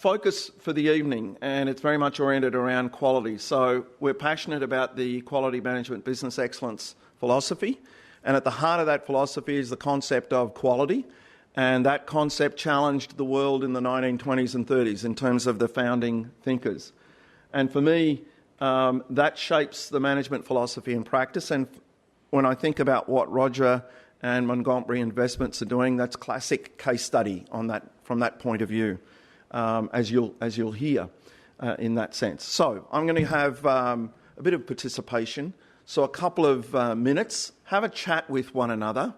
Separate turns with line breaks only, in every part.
focus for the evening, and it's very much oriented around quality. So we're passionate about the quality management business excellence philosophy, and at the heart of that philosophy is the concept of quality, and that concept challenged the world in the 1920s and 30s in terms of the founding thinkers. And for me, that shapes the management philosophy and practice, and when I think about what Roger and Montgomery Investments are doing, that's classic case study on that, from that point of view. As you'll hear in that sense. So I'm going to have a bit of participation. So a couple of minutes, have a chat with one another,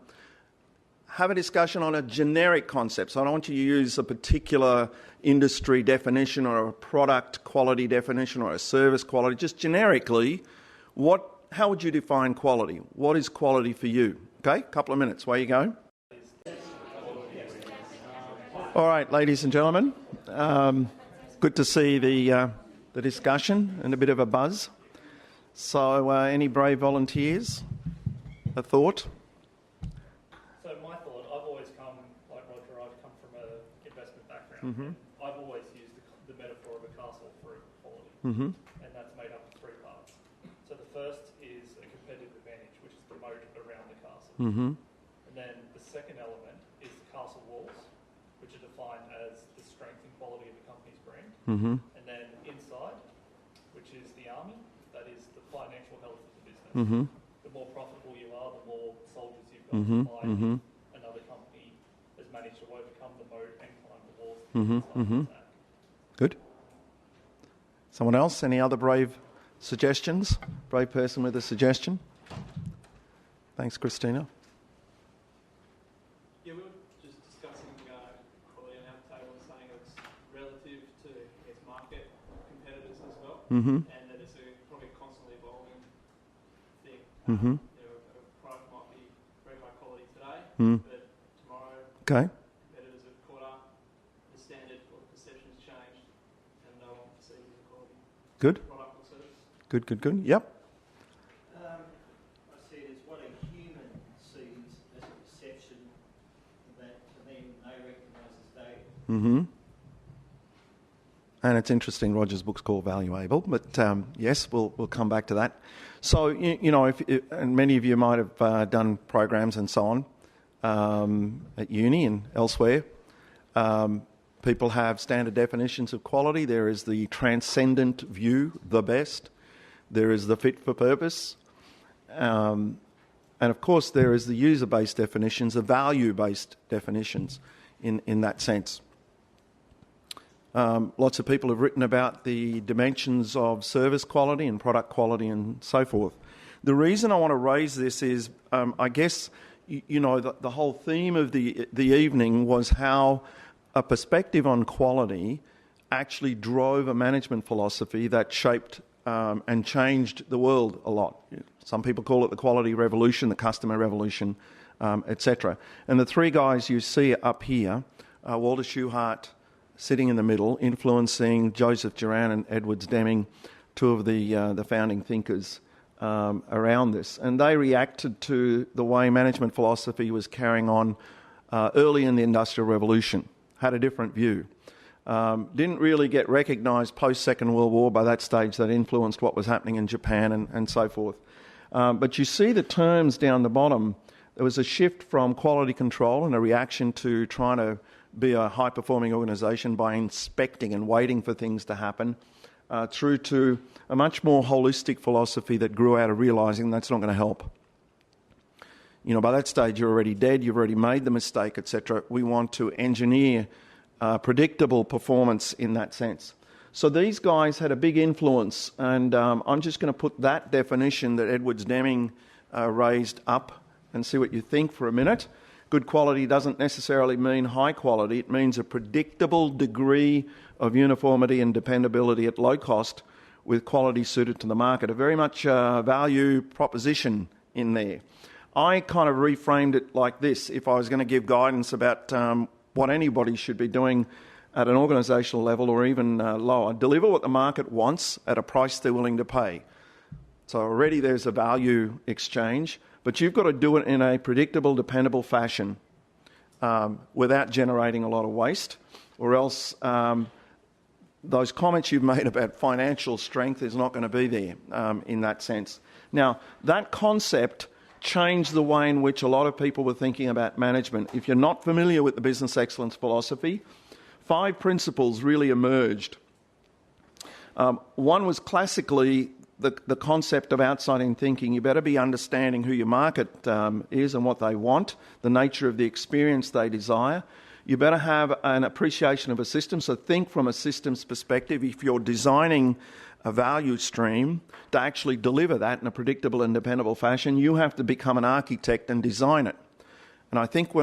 have a discussion on a generic concept. So I don't want you to use a particular industry definition or a product quality definition or a service quality. Just generically, how would you define quality? What is quality for you? Okay, couple of minutes. Away you go. All right, ladies and gentlemen, good to see the discussion and a bit of a buzz. So, any brave volunteers? A thought?
So my thought, I've always come, like Roger, I've come from an investment background.
Mm-hmm.
I've always used the metaphor of a castle for quality, and that's made up of three parts. So the first is a competitive advantage, which is the moat around the castle. And then the second element is the castle walls, which are defined as the strength and quality of the company's brand. And then inside, which is the army, that is the financial health of the business. The more profitable you are, the more soldiers you've got to fight. Another company has managed to overcome the moat and climb the walls.
Good. Someone else? Any other brave suggestions? Brave person with a suggestion? Thanks, Christina.
Yeah, we were just discussing quality on our table and saying it's relative to its market competitors as well, and that it's probably a constantly evolving thing. A product might be very high quality today, but tomorrow competitors have caught up, the standard or the perception's changed, and no one perceives the quality
Good.
product or service.
Good. Yep.
I see it as what a human sees as a perception that to them they recognise as data.
And it's interesting, Roger's book's called Valuable, but yes, we'll come back to that. So, you know, and many of you might have done programs and so on at uni and elsewhere. People have standard definitions of quality. There is the transcendent view, the best. There is the fit for purpose. And of course, there is the user-based definitions, the value-based definitions in that sense. Lots of people have written about the dimensions of service quality and product quality and so forth. The reason I want to raise this is, I guess, you know, the whole theme of the evening was how a perspective on quality actually drove a management philosophy that shaped and changed the world a lot. Some people call it the quality revolution, the customer revolution, etc. And the three guys you see up here, Walter Shewhart sitting in the middle, influencing Joseph Duran and Edwards Deming, two of the founding thinkers around this. And they reacted to the way management philosophy was carrying on early in the Industrial Revolution, had a different view. Didn't really get recognised post-Second World War. By that stage, that influenced what was happening in Japan and so forth. But you see the terms down the bottom. There was a shift from quality control and a reaction to trying to be a high-performing organisation by inspecting and waiting for things to happen, through to a much more holistic philosophy that grew out of realising that's not going to help. You know, by that stage, you're already dead, you've already made the mistake, etc. We want to engineer predictable performance in that sense. So these guys had a big influence, and I'm just going to put that definition that Edwards Deming raised up and see what you think for a minute. Good quality doesn't necessarily mean high quality. It means a predictable degree of uniformity and dependability at low cost with quality suited to the market. A very much value proposition in there. I kind of reframed it like this if I was going to give guidance about what anybody should be doing at an organisational level or even lower. Deliver what the market wants at a price they're willing to pay. So already there's a value exchange, but you've got to do it in a predictable, dependable fashion without generating a lot of waste, or else those comments you've made about financial strength is not going to be there in that sense. Now, that concept changed the way in which a lot of people were thinking about management. If you're not familiar with the business excellence philosophy, 5 principles really emerged. One was classically the concept of outside-in thinking. You better be understanding who your market is and what they want, the nature of the experience they desire. You better have an appreciation of a system, so think from a systems perspective. If you're designing a value stream to actually deliver that in a predictable and dependable fashion, you have to become an architect and design it. And I think,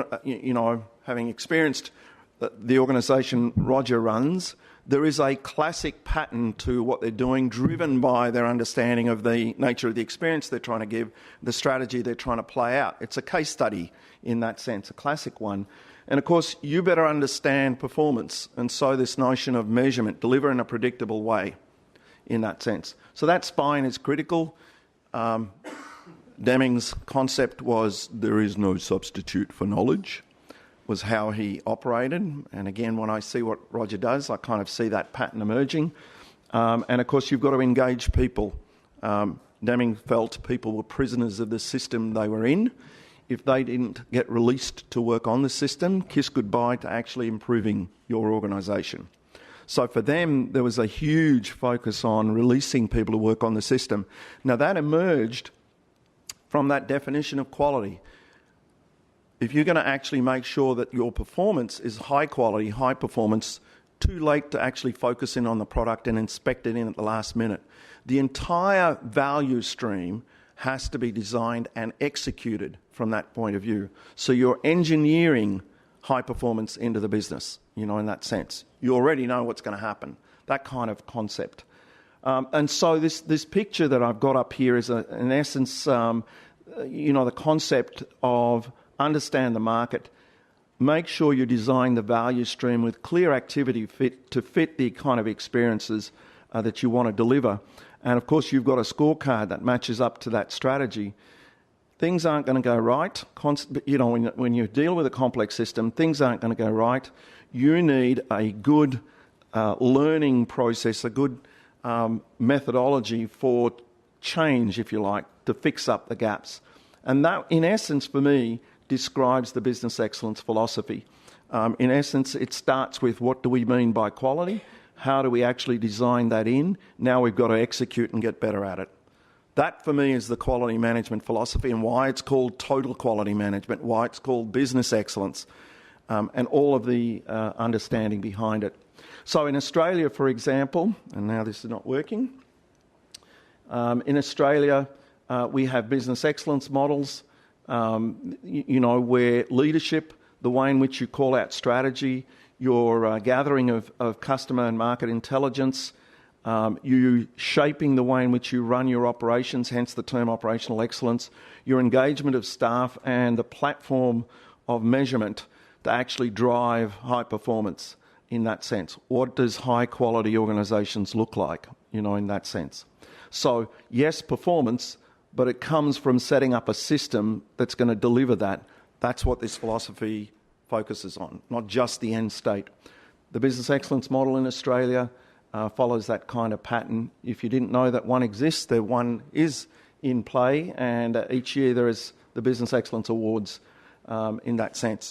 having experienced the organisation Roger runs, there is a classic pattern to what they're doing, driven by their understanding of the nature of the experience they're trying to give, the strategy they're trying to play out. It's a case study in that sense, a classic one. And of course, you better understand performance, and so this notion of measurement, deliver in a predictable way in that sense. So that spine is critical. Deming's concept was there is no substitute for knowledge, was how he operated. And again, when I see what Roger does, I kind of see that pattern emerging. And of course, you've got to engage people. Deming felt people were prisoners of the system they were in. If they didn't get released to work on the system, kiss goodbye to actually improving your organisation. So for them, there was a huge focus on releasing people to work on the system. Now that emerged from that definition of quality. If you're going to actually make sure that your performance is high quality, high performance, too late to actually focus in on the product and inspect it in at the last minute. The entire value stream has to be designed and executed from that point of view. So you're engineering high performance into the business, in that sense. You already know what's going to happen, that kind of concept. And so this picture that I've got up here is, in essence, the concept of understand the market, make sure you design the value stream with clear activity to fit the kind of experiences that you want to deliver. And of course, you've got a scorecard that matches up to that strategy. Things aren't going to go right. When you deal with a complex system, things aren't going to go right. You need a good learning process, a good methodology for change, if you like, to fix up the gaps. And that, in essence, for me, describes the business excellence philosophy. In essence, it starts with what do we mean by quality? How do we actually design that in? Now we've got to execute and get better at it. That, for me, is the quality management philosophy, and why it's called total quality management, why it's called business excellence, and all of the understanding behind it. So in Australia, for example, and now this is not working, in Australia we have business excellence models, where leadership, the way in which you call out strategy, your gathering of customer and market intelligence, you shaping the way in which you run your operations, hence the term operational excellence, your engagement of staff, and the platform of measurement to actually drive high performance in that sense. What does high quality organisations look like, in that sense? So yes, performance, but it comes from setting up a system that's going to deliver that. That's what this philosophy focuses on, not just the end state. The business excellence model in Australia follows that kind of pattern. If you didn't know that one exists, there one is in play, and each year there is the Business Excellence Awards in that sense.